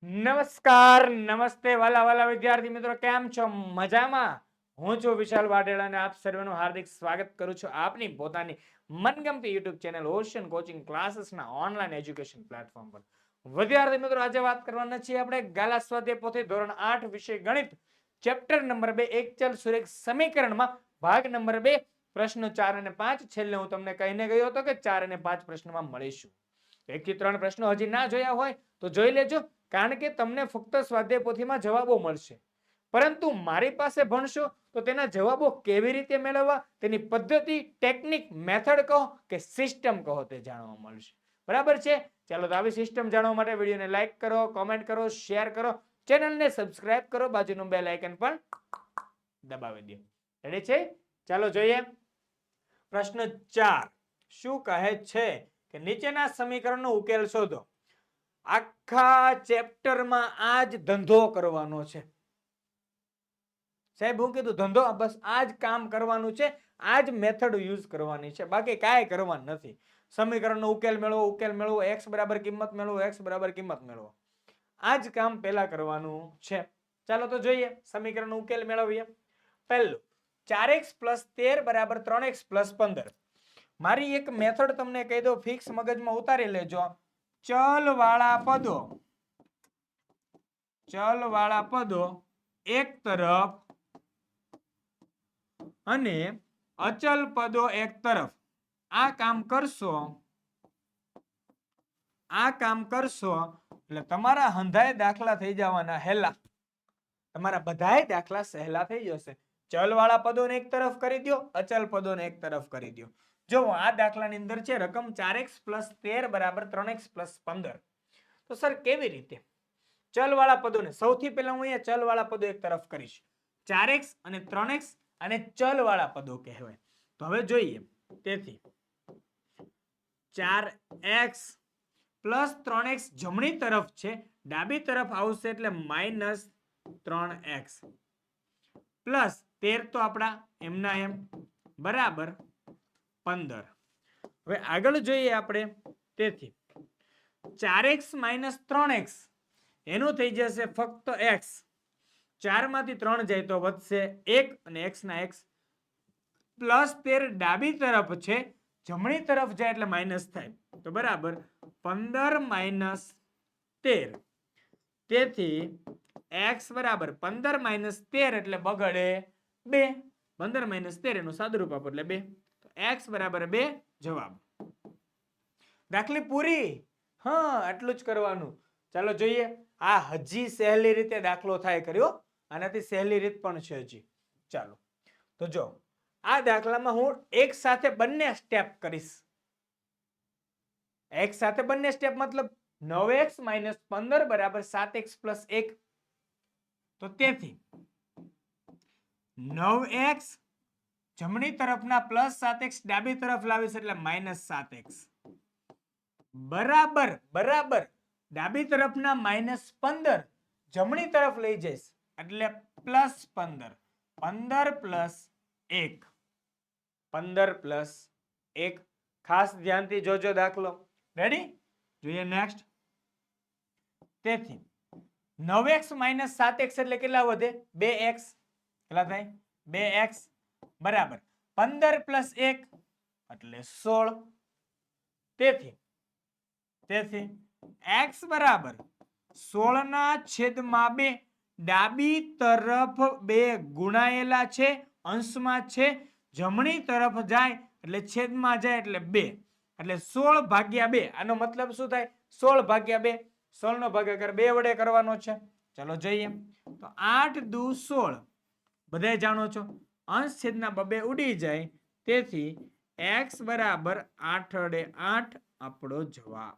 નમસ્કાર નમસ્તે વાલા વાલા વિદ્યાર્થી મિત્રો, કેમ છો? મજામાં? હું છું વિશાલ વાઢેલા અને આપ સર્વેનું હાર્દિક સ્વાગત કરું છું આપની પોતાની મનગમતી યુટ્યુબ ચેનલ ઓશિયન કોચિંગ ક્લાસીસના ઓનલાઈન એજ્યુકેશન પ્લેટફોર્મ પર. વિદ્યાર્થી મિત્રો, આજે વાત કરવાના છીએ આપણે ગાલા સ્વાધ્યાય પોથી ધોરણ 8 વિષય ગણિત ચેપ્ટર નંબર 2 એક ચલ સુરેખ સમીકરણમાં ભાગ નંબર 2 પ્રશ્નો 4 અને 5. છેલ્લે હું તમને કહીને ગયો હતો કે 4 અને 5 પ્રશ્નોમાં મળીશું. 1 થી 3 પ્રશ્નો હજી ના જોયા હોય તો જોઈ લેજો, કારણ કે તમને ફક્ત સ્વાધ્યાય પોથીમાં જવાબો મળશે, પરંતુ મારી પાસે ભણશો તો તેના જવાબો કેવી રીતે મેળવવા, તેની પદ્ધતિ, ટેકનિક, મેથડ કહો કે સિસ્ટમ કહો, તે જાણવા મળશે. બરાબર છે? ચાલો તો આવી સિસ્ટમ જાણવા માટે વિડીયોને લાઈક કરો, કોમેન્ટ કરો, શેર કરો, ચેનલને સબસ્ક્રાઇબ કરો, બાજુનું બેલ આઇકન પણ દબાવી દો. રેડી છે? ચાલો જોઈએ. પ્રશ્ન 4 શું કહે છે કે નીચેના સમીકરણનો ઉકેલ શોધો. આખા ચેપ્ટરમાં આ જ ધંધો કરવાનો છે. સાહેબ હું કીધું ધંધો? બસ આ જ કામ કરવાનું છે, આ જ મેથડ યુઝ કરવાની છે, બાકી કાંઈ કરવાનું નથી. સમીકરણનો ઉકેલ મેળવો, x બરાબર કિંમત મેળવો, x બરાબર કિંમત મેળવો. આ જ કામ પહેલા કરવાનું છે. ચાલો તો જોઈએ, સમીકરણનો ઉકેલ મેળવીએ. પહેલું 4x + 13 = 3x + 15. મારી એક મેથડ તમને કહી દો, ફિક્સ મગજમાં ઉતારી લેજો. ચલ વાળા પદો એક તરફ અને અચલ પદો એક તરફ. આ કામ કરશો એટલે તમારા હંધાય દાખલા થઈ જવાના હેલા. તમારા બધાય દાખલા સહેલા થઈ જશે. ચલ વાળા પદોને એક તરફ કરી દો, અચલ પદોને એક તરફ કરી દો. જો આ દાખલાની અંદર છે રકમ 4x + 13 = 3x + 15. તો સર કેવી રીતે? ચલ વાળા પદોને સૌથી પહેલા હું અહીંયા ચલ વાળા પદો એક તરફ કરીશ. 4x અને 3x અને ચલ વાળા પદો કહેવાય. તો હવે જોઈએ. તેથી 4x + 3x જમણી તરફ છે, ડાબી તરફ આવશે એટલે -3x પ્લસ 13 તો આપણા એમના એમ બરાબર 15. હવે આગળ જોઈએ આપણે. તેથી 4x - 3x એનું થઈ જશે ફક્ત x. 4 માંથી 3 જાય તો વધશે 1 અને x ના x પ્લસ 13 ડાબી તરફ છે, જમણી તરફ જાય એટલે માઇનસ થાય, તો બરાબર 15 - 13. તેથી x બરાબર 15 - 13 એટલે બગડે 2. 15 - 13 એનું સાદુરૂપ આપો એટલે 2. તો x બરાબર 2 જવાબ. દાખલી પૂરી. હા, આટલું જ કરવાનું. ચાલો જોઈએ. આ હજી સહેલી રીતે દાખલો થાય કર્યો. આનાથી સહેલી રીત પણ છે હજી. ચાલો તો જો આ દાખલામાં હું એક સાથે બંને સ્ટેપ કરીશ. એક સાથે બંને સ્ટેપ મતલબ 9x - 15 = 7x + 1. તો તેથી 9x જમણી તરફના +7x ડાબી તરફ લાવીશ એટલે -7x બરાબર ડાબી તરફના -15 જમણી તરફ લઈ જઈશ એટલે +15. 15 + 1 ખાસ ધ્યાનથી જોજો દાખલો. રેડી? જોઈએ નેક્સ્ટ. તેથી 9x - 7x એટલે કેટલા વધે? 2x. કેટલા થાય? 2x બરાબર 15 + 1 એટલે 16. તેથી x બરાબર 16/2. ડાબી તરફ 2 ગુણાયેલા છે, અંશમાં છે, જમણી તરફ જાય એટલે છેદમાં જાય એટલે 2 એટલે 16/2. આનો મતલબ શું થાય? 16/2. 16 નો ભાગાકાર 2 વડે કરવાનો છે. ચલો જોઈએ. તો 8 દુ 16. બધાય જાણો છો અંશ છેદના 2 ઉડી જાય. તેથી x બરાબર 8 વડે 8 આપણો જવાબ.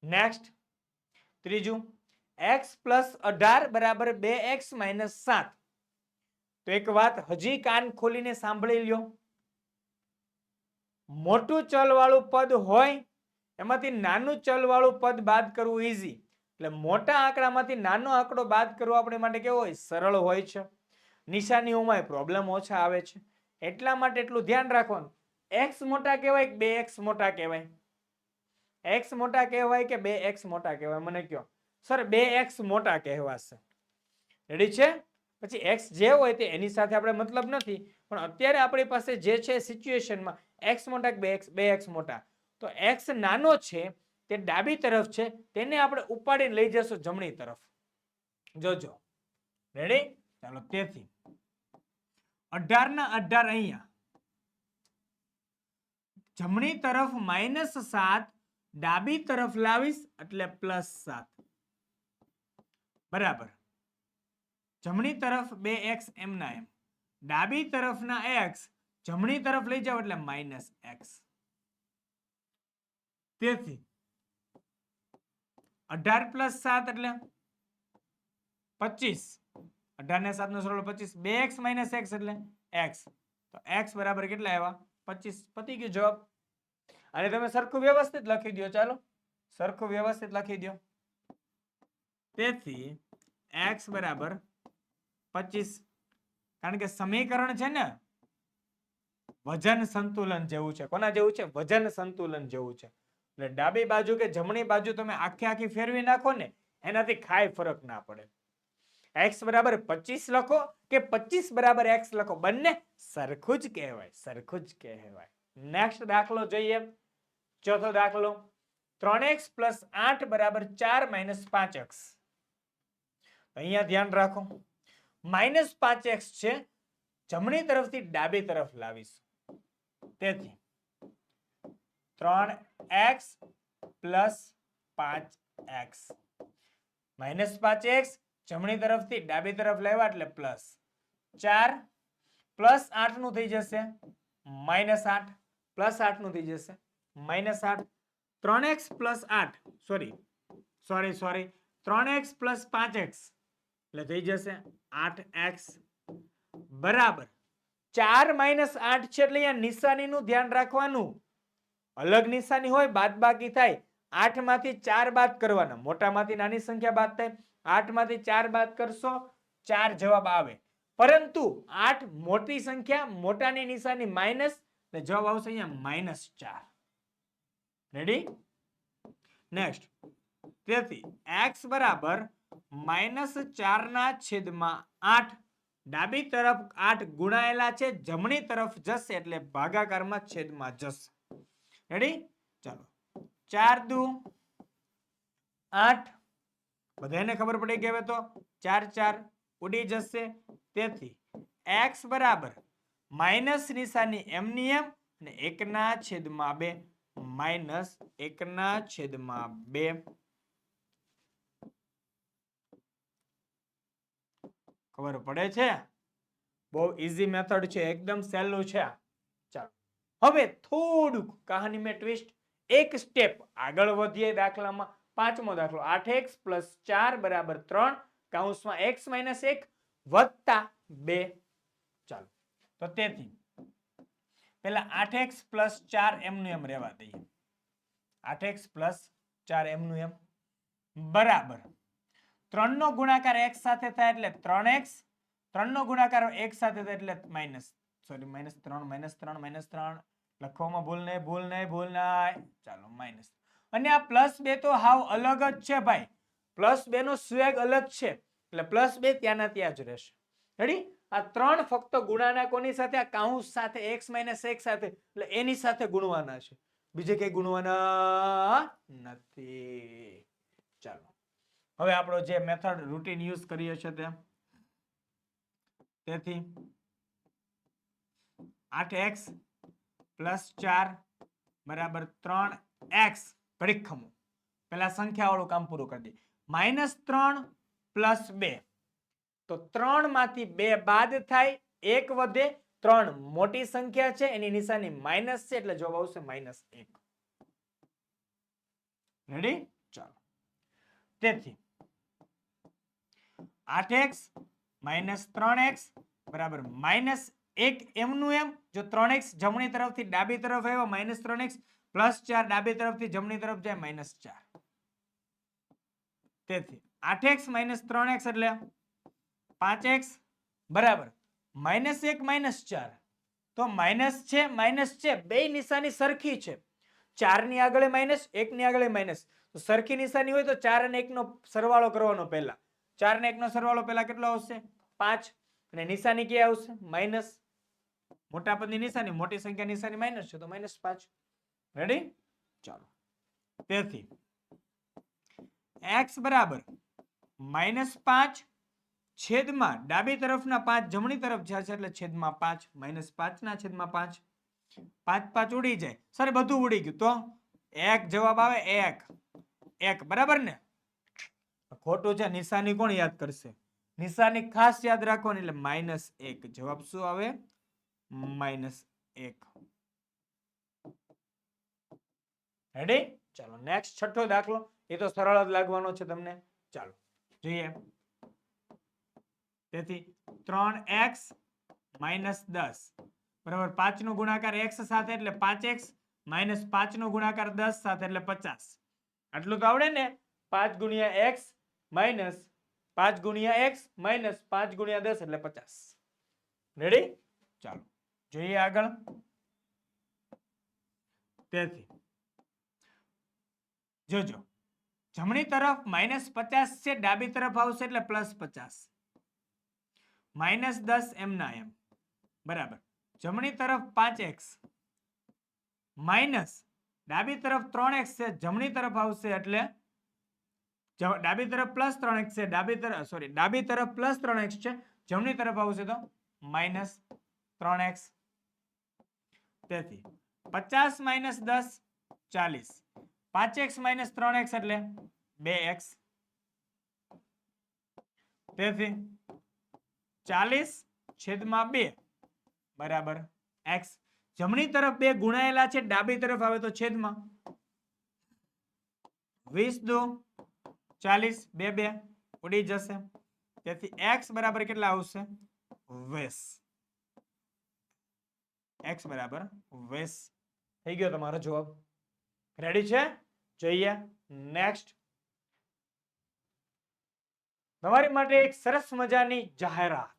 નેક્સ્ટ ત્રીજું x + 18 = 2x - 7. તો એક વાત હજી કાન ખોલીને સાંભળી લ્યો. મોટું ચલ વાળું પદ હોય એમાંથી નાનું ચલ વાળું પદ બાદ કરવું ઈઝી. એટલે મોટા આંકડામાંથી નાનો આંકડો બાદ કરવો આપણી માટે કેવો હોય? સરળ હોય છે. નિશાનીઓમાં પ્રોબ્લેમ ઓછા આવે છે. એટલા માટે એટલું ધ્યાન રાખવાનું. x મોટા કહેવાય કે 2x મોટા કહેવાય? x મોટા કહેવાય કે 2x મોટા કહેવાય? મને કયો સર 2x મોટા કહેવાશે. રેડી છે? પછી x જે હોય તે એની સાથે આપણે મતલબ નથી, પણ અત્યારે આપણી પાસે જે છે સિચ્યુએશનમાં x મોટા કે 2x મોટા, તો x નાનો છે તે ડાબી તરફ છે, તેને આપણે ઉપાડીને લઈ જશું જમણી તરફ. જોજો. રેડી? ચાલો, તેથી 18 ના 18 અહીંયા જમણી તરફ -7, ડાબી તરફ લાવીશ એટલે +7 બરાબર. જમણી તરફ 2x એમના એમ, ડાબી તરફના x જમણી તરફ લઈ જાવ એટલે -x. તેથી 18 + 7 એટલે 25. 18 ને 7 નો સરવાળો 25. 2x - x એટલે x. તો x બરાબર કેટલા આવ્યા? 25. પતી ગયો જવાબ. અને તમે સરખું વ્યવસ્થિત લખી દો. ચાલો, સરખું વ્યવસ્થિત લખી દો. તેથી x બરાબર 25. કારણ કે સમીકરણ છે ને વજન સંતુલન જેવું છે. કોના જેવું છે? વજન સંતુલન જેવું છે. એટલે ડાબી બાજુ કે જમણી બાજુ તમે આખી ફેરવી નાખો ને, એનાથી કાંઈ ફરક ના પડે. x બરાબર 25 લખો કે 25 બરાબર x લખો, બંને સરખું જ કહેવાય, સરખું જ કહેવાય. નેક્સ્ટ દાખલો જોઈએ. ચોથો દાખલો, 3x + 8 બરાબર 4 - 5x. અહીંયા ધ્યાન રાખો, -5x છે, જમણી તરફથી ડાબી તરફ લાવીશ. તેથી 3x + 5x -5x જમણી તરફથી ડાબી તરફ લાવ્યા એટલે +4 +8 નું થઈ જશે -8, +8 નું થઈ જશે -8. 3x + 8 સોરી 3x + 5x એટલે થઈ જશે 8x બરાબર 4 - 8 છે. એટલે અહીંયા નિશાનીનું ધ્યાન રાખવાનું. અલગ નિશાની હોય બાદબાકી થાય, 8 માંથી 4 બાદ કરવાના, મોટામાંથી નાની સંખ્યા બાદ થાય. 8 માંથી 4 બાદ કરશો 4 જવાબ આવે, પરંતુ 8 મોટી સંખ્યા, મોટાની નિશાની માઇનસ, એટલે જવાબ આવશે અહીંયા -4. રેડી? નેક્સ્ટ. તેથી x બરાબર -4/8. ડાબી તરફ 8 ગુણાયેલા છે, જમણી તરફ જશે એટલે ભાગાકારમાં છેદમાં જશે. રેડી? ચાલો, 4 દુ 8. બધાને ખબર પડી ગઈ હવે તો 4 4 ઉડી જશે. તેથી x બરાબર માઇનસ નિશાની એમની એમ અને 1/2 -1/2. ખબર પડે છે? બહુ ઈઝી મેથડ છે, એકદમ સહેલું છે. ચાલો, હવે થોડુંક કહાનીમાં ટ્વિસ્ટ, એક સ્ટેપ આગળ વધીએ. દાખલામાં પાંચમો દાખલો, 8x + 4 બરાબર 3 કૌંસમાં x - 1 વત્તા 2. ચાલો, તો તેથી પેલા 8x + 4 એમનું એમ રહેવા દઈએ. 8x + 4 એમનું એમ બરાબર 3 નો ગુણાકાર x સાથે થાય એટલે 3x, 3 નો ગુણાકાર x સાથે થાય એટલે -3 લખવામાં ભૂલ નહીં. ચાલો, માઇનસ. અને આ +2 તો હાવ અલગ જ છે ભાઈ. +2 નો સ્વેગ અલગ છે, એટલે +2 ત્યાંના ત્યાં જ રહેશે. રેડી? આ 3 ફક્ત ગુણાના કોની સાથે? આ કૌંસ સાથે, x - 1 સાથે, એટલે એની સાથે ગુણવાના છે, બીજે કઈ ગુણવાના નથી. ચાલો, હવે આપણો જે મેથડ રૂટીન યુઝ કરીએ છીએ તે, તેથી 8x + 4 બરાબર 3x. ઘડીક ખમો, પેલા સંખ્યા વાળું કામ પૂરું કરી દે. -3 + 2, તો 3 માંથી 2 બાદ થાય, 1 વધે. 3 મોટી સંખ્યા છે, એની નિશાની માઇનસ છે, એટલે જવાબ આવશે -1. રેડી? ચાલો, તેથી 8x - 3x બરાબર -1 એમનું એમ. જો 3x જમણી તરફથી ડાબી તરફ આવ્યો -3x + 4 ડાબી તરફથી જમણી તરફ જાય -4. તેથી 8x - 3x એટલે 5x બરાબર -1 - 4. તો માઇનસ છે, બે નિશાની સરખી છે. 4 ની આગળ માઇનસ, 1 ની આગળ માઇનસ. તો સરખી નિશાની હોય તો 4 અને 1 નો સરવાળો કરવાનો પહેલા. 4 ને 1 નો સરવાળો પહેલા કેટલો આવશે? 5. અને નિશાની ક્યાં આવશે? માઇનસ. મોટા પદની નિશાની, મોટી સંખ્યા નિશાની માઇનસ છે તો -5. રેડી? ચાલો. તેથી x બરાબર -5 છેદમાં ડાબી તરફના 5 જમણી તરફ જશે એટલે છેદમાં 5. -5 ના છેદમાં 5. 5 5 ઉડી જાય. સર બધું ઉડી ગયું તો 1 જવાબ આવે. 1 બરાબર ને? ખોટું છે. નિશાની કોણ યાદ કરશે? નિશાની ખાસ યાદ રાખવાની એટલે -1. જવાબ શું આવે? -1. રેડી? ચાલો નેક્સ્ટ છઠ્ઠો દાખલો. એ તો સરળ જ લાગવાનો છે તમને. ચાલો જોઈએ. તેથી 3x - 10 બરાબર 5 નો ગુણાકાર x સાથે એટલે 5x -5 નો ગુણાકાર 10 સાથે એટલે 50. આટલું તો આવડે ને? 5 ગુણ્યા x માઇનસ 5 ગુણ્યા x માઇનસ 5 ગુણ્યા 10 એટલે 50. રેડી? ચાલો જોઈએ આગળ. તેથી જોજો જમણી તરફ -50 છે, ડાબી તરફ આવશે એટલે +50. -10 એમ ના એમ બરાબર. જમણી તરફ 5x માઇનસ ડાબી તરફ 3x છે, જમણી તરફ આવશે એટલે ડાબી તરફ +3x છે, ડાબી તરફ +3x છે, જમણી તરફ આવશે તો -3x. તેથી 50 - 10 40. 5x - 3x એટલે 2x. તેથી 40/2 બરાબર x. જમણી તરફ 2 ગુણાયેલા છે, ડાબી તરફ આવે તો છેદમાં 20 દુ 40 2 2 ઉડી જશે. તેથી x બરાબર કેટલા આવશે? 20. x બરાબર 20 થઈ ગયો તમારો જવાબ. રેડી છે? જોઈએ નેક્સ્ટ. તમારી માટે એક સરસ મજાની જાહેરાત,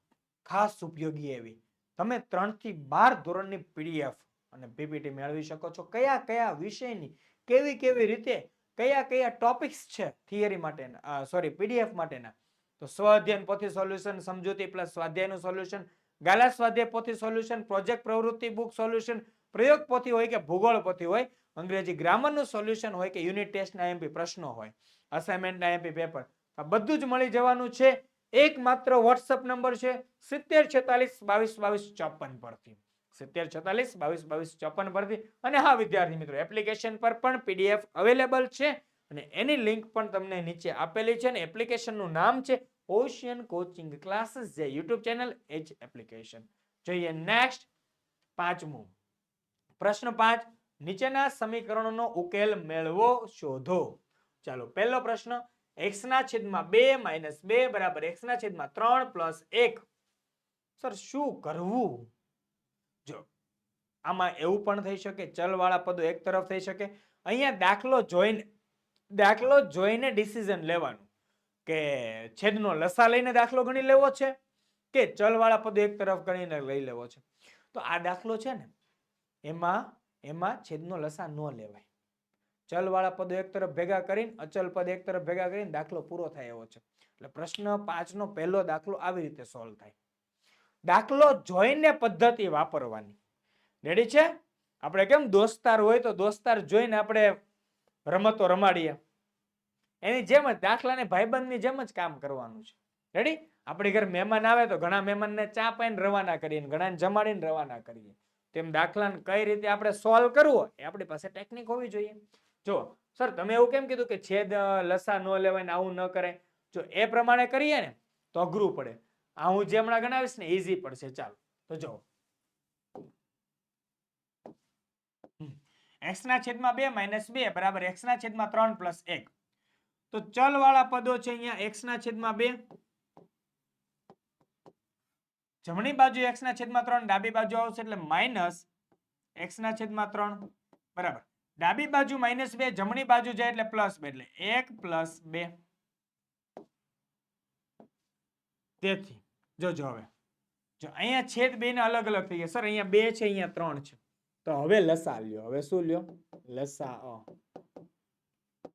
ખાસ ઉપયોગી એવી. તમે 3 થી 12 ધોરણની પીડીએફ અને પીપીટી મેળવી શકો છો. કયા કયા વિષયની કેવી કેવી રીતે કયા કયા ટોપિક્સ છે થિયરી માટેના, પીડીએફ માટેના. તો સ્વ અધ્યયન પોથી સોલ્યુશન, સમજૂતી પ્લસ સ્વાધ્યાયનું સોલ્યુશન, ગાલા સ્વાધ્યાય પોથી સોલ્યુશન, પ્રોજેક્ટ પ્રવૃત્તિ બુક સોલ્યુશન, પ્રયોગ પોથી હોય કે ભૂગોળ પોથી હોય, અંગ્રેજી ગ્રામરનું સોલ્યુશન હોય કે યુનિટ ટેસ્ટના એમપી પ્રશ્નો હોય, અસાઇનમેન્ટના એમપી પેપર, આ બધું જ મળી જવાનું છે. એકમાત્ર વોટ્સઅપ નંબર છે 70 46 22 22 54 પરથી. 70 46 22 22 54 પરથી. અને હા વિદ્યાર્થી મિત્રો, એપ્લિકેશન પર પણ પીડીએફ અવેલેબલ છે અને એની લિંક પણ તમને નીચે આપેલી છે. અને એપ્લિકેશનનું નામ છે ઓશિયન કોચિંગ ક્લાસીસ, જે યુટ્યુબ ચેનલ એ જ એપ્લિકેશન. જોઈએ નેક્સ્ટ. પાંચમું પ્રશ્ન 5. નીચેના સમીકરણોનો ઉકેલ મેળવો, શોધો. ચાલો પહેલો પ્રશ્ન. x ના છેદમાં 2 - 2 બરાબર x ના છેદમાં 3 + 1. સર શું કરવું? જો આમાં એવું પણ થઈ શકે, ચલવાળા પદો એક તરફ થઈ શકે. અહીંયા દાખલો જોઈને ડિસિઝન લેવાનું કે છેદનો લસા લઈને દાખલો ગણી લેવો છે કે ચલવાળા પદો એક તરફ ગણીને લઈ લેવો છે. તો આ દાખલો છે ને, એમાં છેદનો લસા ન લેવાય. ચલવાળા પદો એક તરફ ભેગા કરીને, અચલ પદ એક તરફ ભેગા કરીને દાખલો પૂરો થાય એવો છે. એટલે પ્રશ્ન 5 નો પહેલો દાખલો આવી રીતે સોલ્વ થાય. દાખલો જોઈને પદ્ધતિ વાપરવાની. રેડી છે? આપણે કેમ દોસ્તાર હોય તો દોસ્તાર જોઈને આપણે રમતો રમાડીએ, એની જેમ જ દાખલાને ભાઈબંધની જેમ જ કામ કરવાનું છે. રેડી? આપણી ઘર મહેમાન આવે તો ઘણા મહેમાનને ચા પાઈને રવાના કરીએ, ઘણાને જમાડીને રવાના કરીએ. તેમ દાખલાને કઈ રીતે આપણે સોલ્વ કરવો એ આપણી પાસે ટેકનિક હોવી જોઈએ. જો સર તમે એવું કેમ કીધું કે છેદ લસા ન લેવાય ને આવું ન કરાય? જો એ પ્રમાણે કરીએ ને તો અઘરું પડે. આ હું જે હમણાં ગણાવીશ ને ઈઝી પડશે. ચાલો તો જો x ના છેદમાં 2 - 2 બરાબર x ના છેદમાં 3 + 1. તો ચલ વાળા પદો છે અહીંયા x ના છેદમાં 2, જમણી બાજુ x ના છેદમાં 3, ડાબી બાજુ આવશે એટલે -x ના છેદમાં 3 બરાબર. ડાબી બાજુ -2, જમણી બાજુ જાય એટલે +2 એટલે 1 + 2. તેથી જોજો હવે જો અહીંયા છેદ 2 ને અલગ અલગ થઈ ગયા. સર અહીંયા 2 છે, અહીંયા 3 છે. તો હવે લસા લ્યો. હવે શું લ્યો? લસા અ.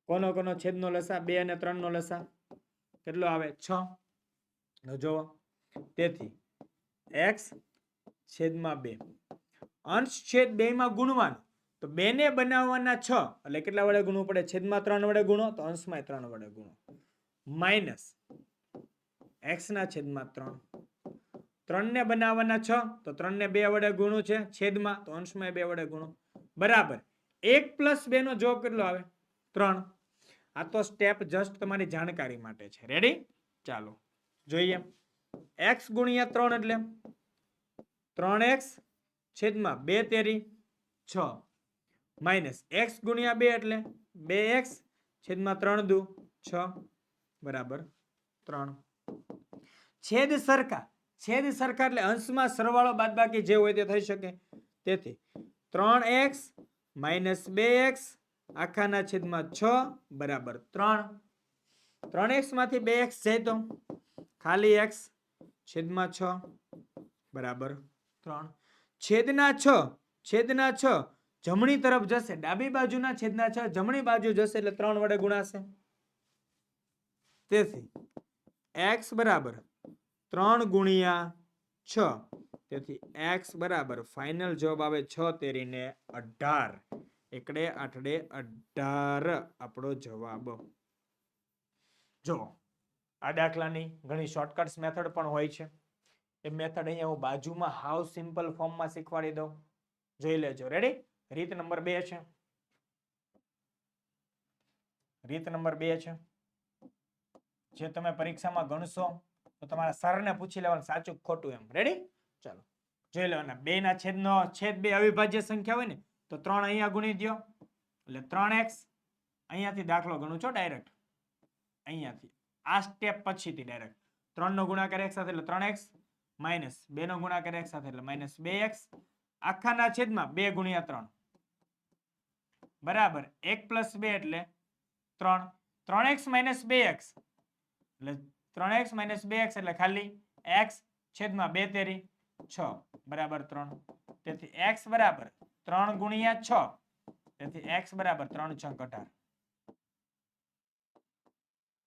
કોનો કોનો છેદનો લસા? 2 અને 3 નો લસા કેટલો આવે? 6. જો તેથી x છેદમાં 2 અંશ છેદ 2 માં ગુણવાનું. તો 2 ને બનાવવાના 6 એટલે કેટલા વડે ગુણવું પડે? છેદમાં 3 વડે ગુણો તો અંશમાં 3 વડે ગુણો. માઇનસ x ના છેદમાં 3. 3 ને બનાવવાના 6 તો 3 ને 2 વડે ગુણું છે છેદમાં તો અંશમાં 2 વડે ગુણો. બરાબર 1 + 2 નો જવાબ કેટલો આવે? 3. આ તો સ્ટેપ જસ્ટ તમારી જાણકારી માટે છે. રેડી? ચાલો જોઈએ. x ગુણ્યા 3 એટલે 3x છેદમાં 2 તેરી 6 માઇનસ x ગુણ્યા 2 એટલે 2x છેદમાં 3 દુ 6 બરાબર 3. છેદ સરખા એટલે અંશમાં સરવાળો બાદબાકી જે હોય તે થઈ શકે. તેથી 3x માઇનસ 2x આખાના છેદમાં 6 બરાબર 3. 3x માંથી 2x જાય તો ખાલી x છેદમાં 6 બરાબર 3. છેદના 6 જમણી તરફ જશે. ડાબી બાજુના છેદના 6 જમણી બાજુ જશે એટલે 3 વડે ગુણાશે. તેથી x બરાબર 3 ગુણ્યા 6. તેથી x બરાબર ફાઇનલ જવાબ આવે 6 તેરીને 18. એકડે આઠડે 18 આપણો જવાબ. જો આ દાખલાની ઘણી શોર્ટકટ્સ મેથડ પણ હોય છે. એ મેથડ અહીંયા હું બાજુમાં હાવ સિમ્પલ ફોર્મમાં શીખવાડી દઉં. જોઈ લેજો. રેડી? રીત નંબર 2 છે. રીત નંબર 2 છે જે તમે પરીક્ષામાં ગણશો તો તમારા સરને પૂછી લેવાનું સાચું ખોટું એમ. રેડી? ચાલો જોઈ લેવાના. 2 ના છેદનો છેદ 2 અવિભાજ્ય સંખ્યા હોય ને તો 3 અહીંયા ગુણી દો એટલે 3x. અહીંયાથી દાખલો ગણું છો ડાયરેક્ટ. અહીંયાથી આ સ્ટેપ પછીથી ડાયરેક્ટ 3 નો ગુણાકાર x સાથે એટલે 3x માઇનસ 2 નો ગુણાકાર x સાથે એટલે માઇનસ 2x આખાના છેદમાં 2 ગુણ્યા 3 બરાબર 1 + 2 એટલે 3. 3x માઇનસ 2x એટલે 3x માઇનસ 2x એટલે ખાલી x છેદમાં 2 તેરી 6 બરાબર 3. તેથી x બરાબર 3 ગુણ્યા 6. તેથી x બરાબર 3 × 18.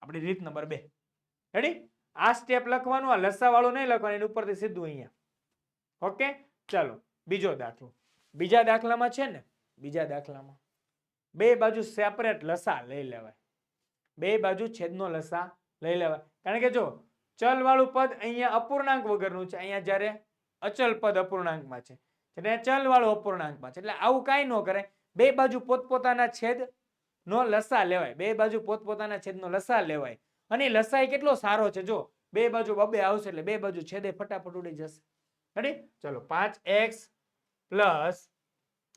આપણી રીત નંબર 2. રેડી? આ સ્ટેપ લખવાનું, આ લસા વાળું નહીં લખવાનું, એની ઉપરથી સીધું અહીંયા. ઓકે ચાલો બીજો દાખલો. બીજા દાખલામાં છે ને, બીજા દાખલામાં બે બાજુ સેપરેટ લસા લઈ લેવાય. બે બાજુ છેદનો લસા લઈ લેવાય. કારણ કે જો ચલ વાળું પદ અહીંયા અપૂર્ણાંક વગરનું છે, અહીંયા જ્યારે અચલ પદ અપૂર્ણાંકમાં છે, એટલે ચલ વાળું અપૂર્ણાંકમાં છે. એટલે આવું કાંઈ ન કરાય. બે બાજુ પોતપોતાના છેદ નો લસા લેવાય. બે બાજુ પોતપોતાના છેદનો લસા લેવાય. અને લસાઈ કેટલો સારો છે. જો બે બાજુ બબે આવશે એટલે બે બાજુ છેદે ફટાફટ ઉડી જશે. રેડી? ચલો 5x પ્લસ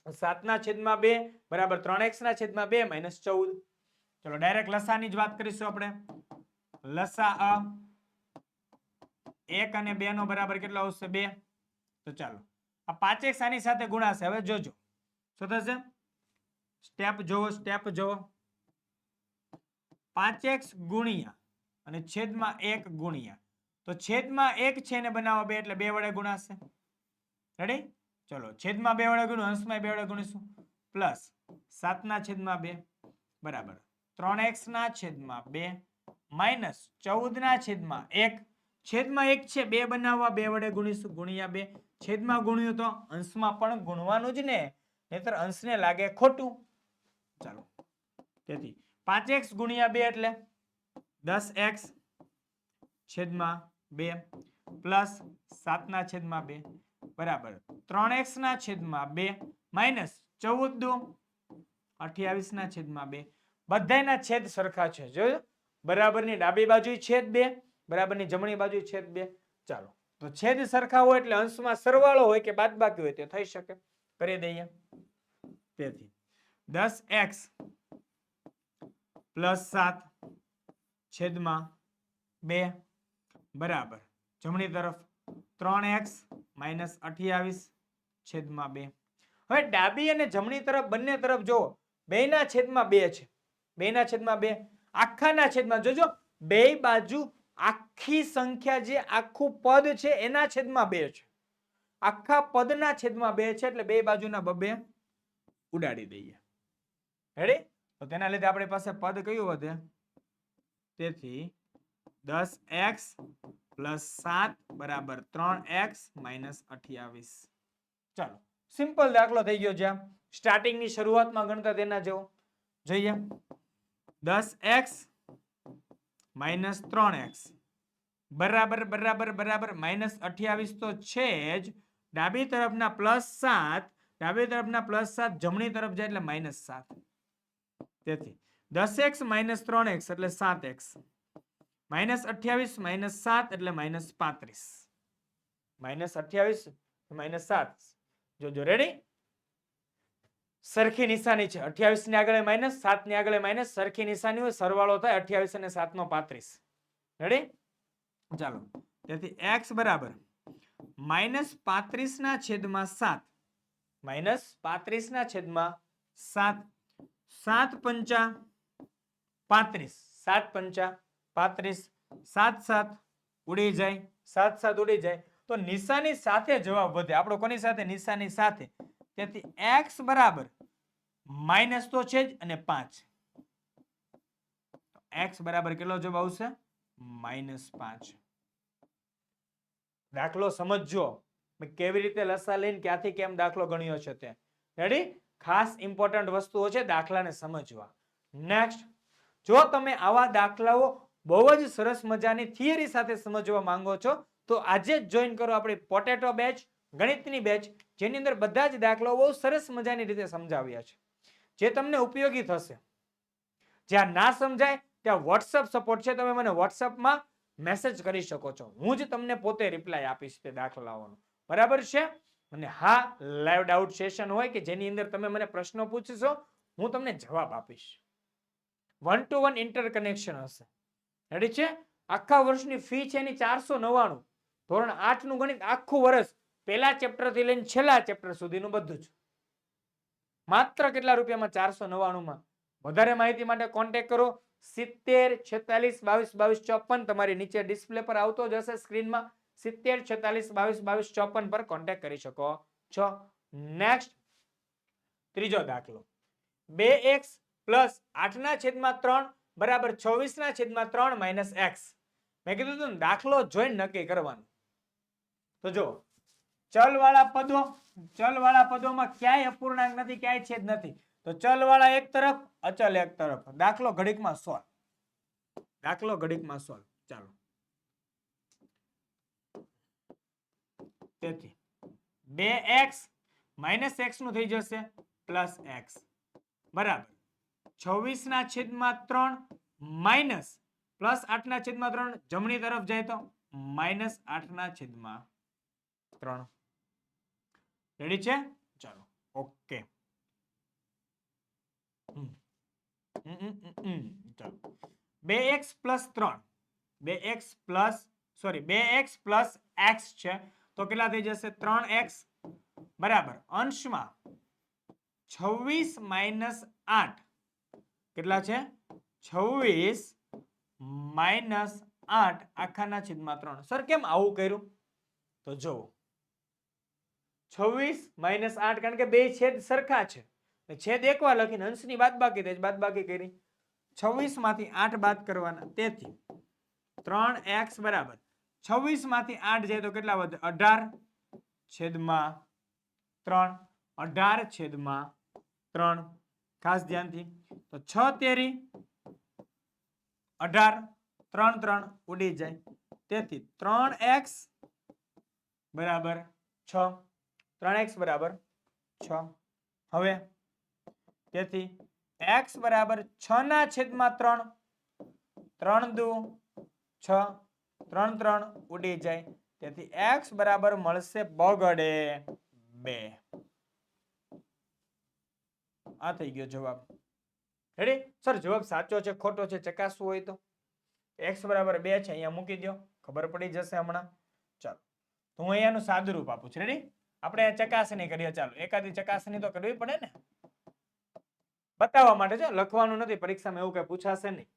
7/2 બરાબર 3x/2 માઇનસ 14. ચલો ડાયરેક્ટ લસાની જ વાત કરીશું આપણે. લસા 1 અને 2 નો બરાબર કેટલો આવશે? 2. તો ચાલો આ 5x આની સાથે ગુણાશે. હવે જોજો શું થશે? સ્ટેપ જોવો, સ્ટેપ જોવો. 5x ગુણ્યા અને છેદમાં 1 ગુણ્યા, તો છેદમાં 1 છે ને બનાવો 2 એટલે 2 વડે ગુણાશે. રેડી? ચલો છેદમાં 2 વડે ગુણ્યું, અંશમાં 2 વડે ગુણીશું. પ્લસ 7/2 બરાબર 3x/2 માઇનસ 14/1. છેદમાં 1 છે 2 બનાવવા 2 વડે ગુણીશું, ગુણ્યા 2. છેદમાં ગુણ્યું તો અંશમાં પણ ગુણવાનું જ ને, નહીતર અંશને લાગે ખોટું. ચાલો તેથી 5x ગુણ્યા 2 એટલે 10x/2 પ્લસ 7/2 બરાબર 3x/2 માઇનસ 14 × 28/2. બધાયના છેદ સરખા છે. જોયો? બરાબરની ડાબી બાજુ છેદ 2, બરાબરની જમણી બાજુ છેદ 2. ચાલો તો છેદ સરખા હોય એટલે અંશમાં સરવાળો હોય કે બાદબાકી હોય તે થઈ શકે. કરી દઈએ. તેથી 10x પ્લસ 7/2 બરાબર જમણી તરફ 3x માઇનસ 28/2. હવે ડાબી અને જમણી તરફ બંને તરફ જુઓ, બેના છેદમાં 2 છે. બેના છેદમાં 2 આખાના છેદમાં જોજો, બે બાજુ આખી સંખ્યા જે આખું પદ છે એના છેદમાં 2 છે. આખા પદના છેદમાં 2 છે એટલે બે બાજુના બબે ઉડાડી દઈએ. રેડી? તો તેના લીધે આપણી પાસે પદ કયું વધે? તેથી 10x + 7 બરાબર 3x - 28. ચાલો સિમ્પલ દાખલો થઈ ગયો. જ્યાં સ્ટાર્ટિંગની શરૂઆતમાં ગણતા તેના જેવો જોઈએ. 10x - 3x બરાબર બરાબર બરાબર -28 તો છે જ. ડાબી તરફના +7, ડાબી તરફના +7 જમણી તરફ જાય એટલે -7. તેથી 10x - 3x એટલે 7x, -28 - 7 એટલે -35. -28 - 7 જોજો. રેડી? સરખી નિશાની છે. 28 ની આગળ માઇનસ, 7 ની આગળ માઇનસ, સરખી નિશાની હોય, સરવાળો થાય 28 અને 7 નો 35. રેડી? ચાલો. તેથી x બરાબર -35 ના છેદમાં 7, -35 ના છેદમાં 7, 7 પંચા 35, 7 પંચા 35, 7 7 ઉડી જાય, 7 7 ઉડી જાય. તો નિશાની સાથે જવાબ વધે. આપણો કોની સાથે? નિશાની સાથે. તેથી x બરાબર માઇનસ તો છે જ અને 5. x બરાબર કેટલો જવાબ આવશે? -5. દાખલો સમજજો કેવી રીતે લસા લઈને ક્યાંથી કેમ દાખલો ગણ્યો છે તે. રેડી? ખાસ ઇમ્પોર્ટન્ટ વસ્તુઓ છે દાખલાને સમજવા. નેક્સ્ટ, જો તમે આવા દાખલાઓ બહુ જ સરસ મજાની થિયરી સાથે સમજવા માંગો છો તો આજે જ જોઈન કરો આપણી પોટેટો બેચ, ગણિતની બેચ, જેની અંદર બધા જ દાખલાઓ બહુ સરસ મજાની રીતે સમજાવ્યા છે, જે તમને ઉપયોગી થશે. જ્યાં ના સમજાય ત્યાં વોટ્સઅપ સપોર્ટ છે, તમે મને વોટ્સઅપમાં મેસેજ કરી શકો છો. હું જ તમને પોતે રિપ્લાય આપીશ તે દાખલાઓનો. બરાબર છે? અને હા, લાઈવ ડાઉટ સેશન હોય કે જેની અંદર તમે મને પ્રશ્નો પૂછશો, હું તમને જવાબ આપીશ. 1-to-1 ઇન્ટરકનેક્શન હશે. રેડી છે? આખા વર્ષની ફી છે એની 499. ધોરણ 8 નું ગણિત આખું વર્ષ પહેલા ચેપ્ટર થી લઈને છેલ્લા ચેપ્ટર સુધીનું બધું જ માત્ર કેટલા રૂપિયામાં? 499 માં. વધારે માહિતી માટે કોન્ટેક્ટ કરો 70 46 22 22 54. તમારી નીચે ડિસ્પ્લે પર આવતો જ હશે સ્ક્રીનમાં. 70 46 22 22 54 પર કોન્ટેક્ટ કરી શકો છો. નેક્સ્ટ, ત્રીજો દાખલો. 2x + 8/3 બરાબર 24/3 - x. મેં કીધું હતું ને દાખલો જોઈને નક્કી કરવાનું. તો જો ચલવાળા પદોમાં ક્યાંય અપૂર્ણાંક નથી, ક્યાંય છેદ નથી. તો ચલવાળા એક તરફ, અચલ એક તરફ. દાખલો ઘડીકમાં સોલ્વ. દાખલો ઘડીકમાં સોલ્વ. ચાલો. તેથી 2x - x નું થઈ જશે +x બરાબર 24/3 માઇનસ +8/3 જમણી તરફ જાય તો -8/3. રેડી છે? ચાલો. ઓકે. ચાલો. 2x + 3, 2x + x છે તો કેટલા થઈ જશે? 3x બરાબર અંશમાં 26 - 8 કેટલા છે? 26 - 8 આખાના છેદમાં 3. સર કેમ આવું કર્યું? તો જો 26 - 8 કારણ કે બે છેદ સરખા છે, છેદ એકવાર લખીને અંશની બાદબાકી થઈ, બાદબાકી કરી. 26 માંથી 8 બાદ કરવાના. તેથી 3x બરાબર 26 માંથી 8 જાય તો કેટલા વધે? 18/3. 18/3. ખાસ ધ્યાનથી. તો 6 તેરી 18, 3 3 ઉડી જાય. તેથી 3x બરાબર 6. 3x બરાબર 6. હવે તેથી x બરાબર 6/3. 3 દુ 6, 3 3 ઉડી જાય. તેથી x બરાબર મળશે બગડે 2. આ થઈ ગયો જવાબ. રેડી? સર જવાબ સાચો છે ખોટો છે ચકાસવું હોય તો x બરાબર 2 છે અહીંયા મૂકી દો, ખબર પડી જશે હમણાં. ચાલો. તો હું અહીંયાનું સાદું રૂપ આપું છું. રેડી? આપણે ચકાસણી કરીએ. ચાલો, એકાદી ચકાસણી તો કરવી પડે ને, બતાવવા માટે છે, લખવાનું નથી. પરીક્ષામાં એવું કઈ પૂછાશે નહીં.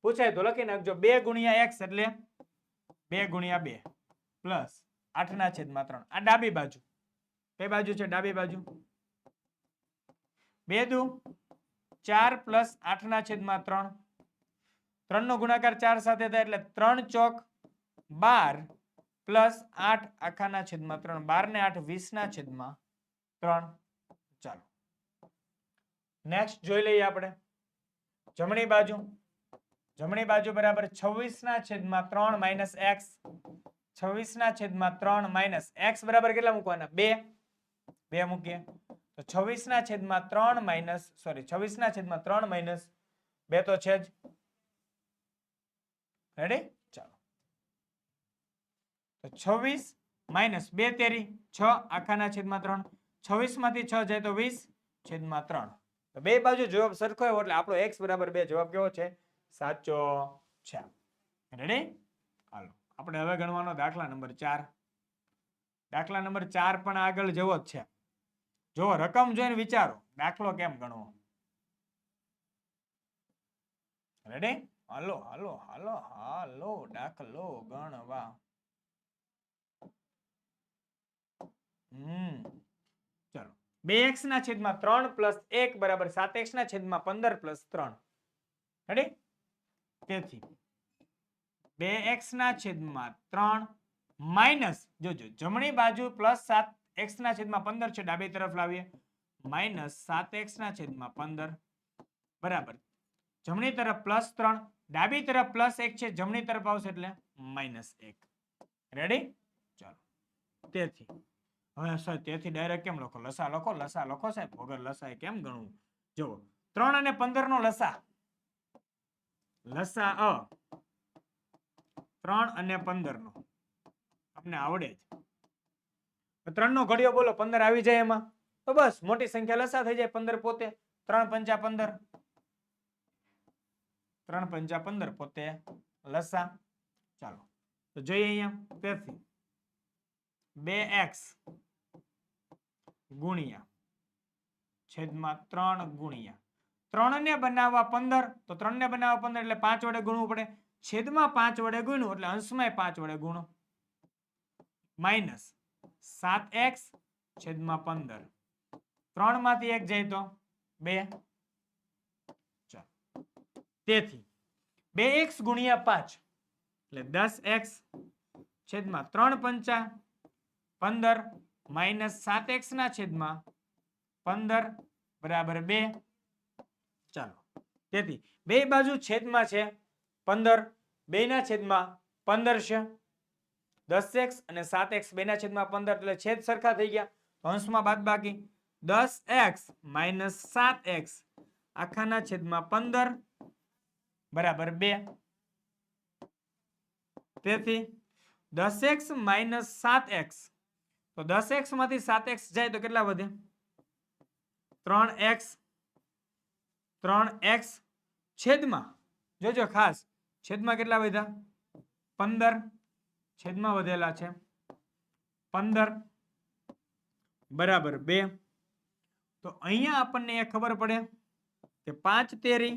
પૂછાય તો લખી નાખજો. 2 × x એટલે 2 × 2 પ્લસ 8/3 આ ડાબી બાજુ કઈ બાજુ છે ડાબી બાજુ 2 દુ 4 પ્લસ 8/3 3 નો ગુણાકાર 4 સાથે થાય એટલે 3 ચોક 12 પ્લસ 8 આખા/3 12 ને 8 20/3 ચાલો નેક્સ્ટ જોઈ લઈએ આપણે જમણી બાજુ બરાબર 26/3 માઇનસ x 26/3 માઇનસ x બરાબર કેટલા મૂકવાના 2 મૂકીએ તો 26/3 માઇનસ 26/3 માઇનસ 2 તો છે જ રેડી ચાલો તો 26 માઇનસ 2 તેરી 6 આખા/3 26 માંથી 6 જાય તો 20/3 તો બે બાજુ જવાબ સરખો આવ્યો એટલે આપણો x બરાબર 2 જવાબ કેવો છે સાચો છે રેડી હાલો આપણે હવે ગણવાનો દાખલા નંબર 4 દાખલા નંબર 4 પણ આગળ જેવો જ છે જો રકમ જોઈને વિચારો દાખલો કેમ ગણવો રેડી હાલો હાલો હાલો હાલો દાખલો ગણવા ચલો 2x/3 પ્લસ 1 બરાબર 7x/15 પ્લસ 3 રેડી તેથી 2x/3 માઇનસ જોજો જમણી બાજુ પ્લસ 7x/15 છે ડાબી તરફ લાવીએ માઇનસ 7x/15 બરાબર જમણી તરફ પ્લસ 3 ડાબી તરફ પ્લસ 1 છે જમણી તરફ આવશે એટલે માઇનસ 1 રેડી ચાલો તેથી હવે સાહેબ તેથી ડાયરેક્ટ કેમ લખો લસા લખો સાહેબ વગર લસાએ કેમ ગણવું જો 3 અને 15 નો લસા 3 અને 15 નો આપણે આવડે જ 3 નો ઘડિયો બોલો 15 આવી જાય એમાં તો બસ મોટી સંખ્યા લસા થઈ જાય 15 પોતે 3 પંચા 15 3 પંચા 15 પોતે લસા ચાલો તો જોઈએ અહીંયા તેથી 2x ગુણ્યા છેદમાં 3 ગુણ્યા 3 ને બનાવવા 15 તો 3 ને બનાવવા 15 એટલે 5 વડે ગુણવું પડે છેદમાં 5 વડે ગુણ્યું એટલે અંશમાં 5 વડે ગુણો માઇનસ 7x છેદમાં 15 3 માંથી 1 જાય તો 2 ચાલો તેથી 2x ગુણ્યા 5 એટલે 10x છેદમાં 3 પંચા 15 માઇનસ 7x ના છેદમાં 15 બરાબર 2 ચાલો તેથી બે બાજુ છેદમાં છે 15 બે ના છેદમાં 15 છે 10x અને 7x બે ના છેદમાં 15 એટલે છેદ સરખા થઈ ગયા તો અંશમાં બાદબાકી 10x માઇનસ 7x આખાના છેદમાં 15 બરાબર 2 તેથી 10x માઇનસ 7x તો 10x માંથી 7x જાય તો કેટલા વધે 3x છેદમાં જોજો ખાસ છેદમાં કેટલા વધ્યા 15 છેદમાં વધેલા છે 15 બરાબર 2 તો અહીંયા આપણને એ ખબર પડે કે 5 તેરી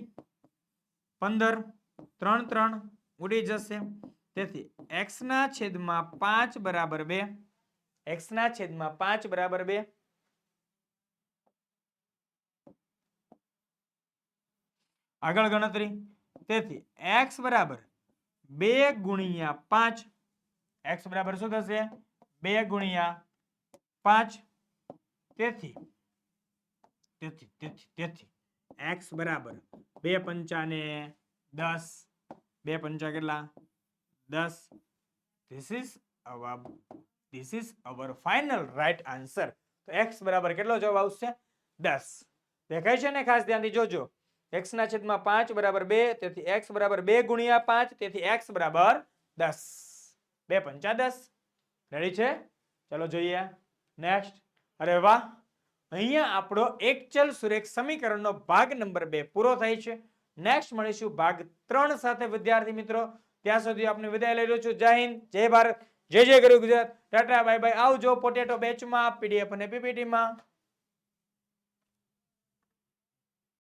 15 3 3 ઉડી જશે તેથી x ના છેદમાં 5 બરાબર 2 x ના છેદમાં 5 બરાબર 2 આગળ ગણતરી તેથી x બરાબર 2 ગુણ્યા 5 x બરાબર શું થશે 2 ગુણ્યા 5 તેથી x બરાબર 2 પંચા ને 10 2 પંચા કેટલા 10 this is our final right answer તો x બરાબર કેટલો જવાબ આવશે 10 દેખાય છે ને ખાસ ધ્યાનથી જોજો x ના છેદમાં 5 બરાબર 2 તેથી x બરાબર 2 ગુણ્યા 5 તેથી x બરાબર 10 2 પંચા 10 રેડી છે ચલો જોઈએ નેક્સ્ટ અરે વાહ અહીંયા આપણો એકચલ સુરેખ સમીકરણનો ભાગ નંબર 2 પૂરો થાય છે નેક્સ્ટ મળીશું ભાગ 3 સાથે વિદ્યાર્થી મિત્રો ત્યાં સુધી આપને વિદાય લઈ રહ્યો છું જય હિન્દ જય ભારત જય જય ગરુ ગુજરાત ટાટા બાય બાય આવજો પોટેટો બેચમાં પીડીએફ અને પીપીટી માં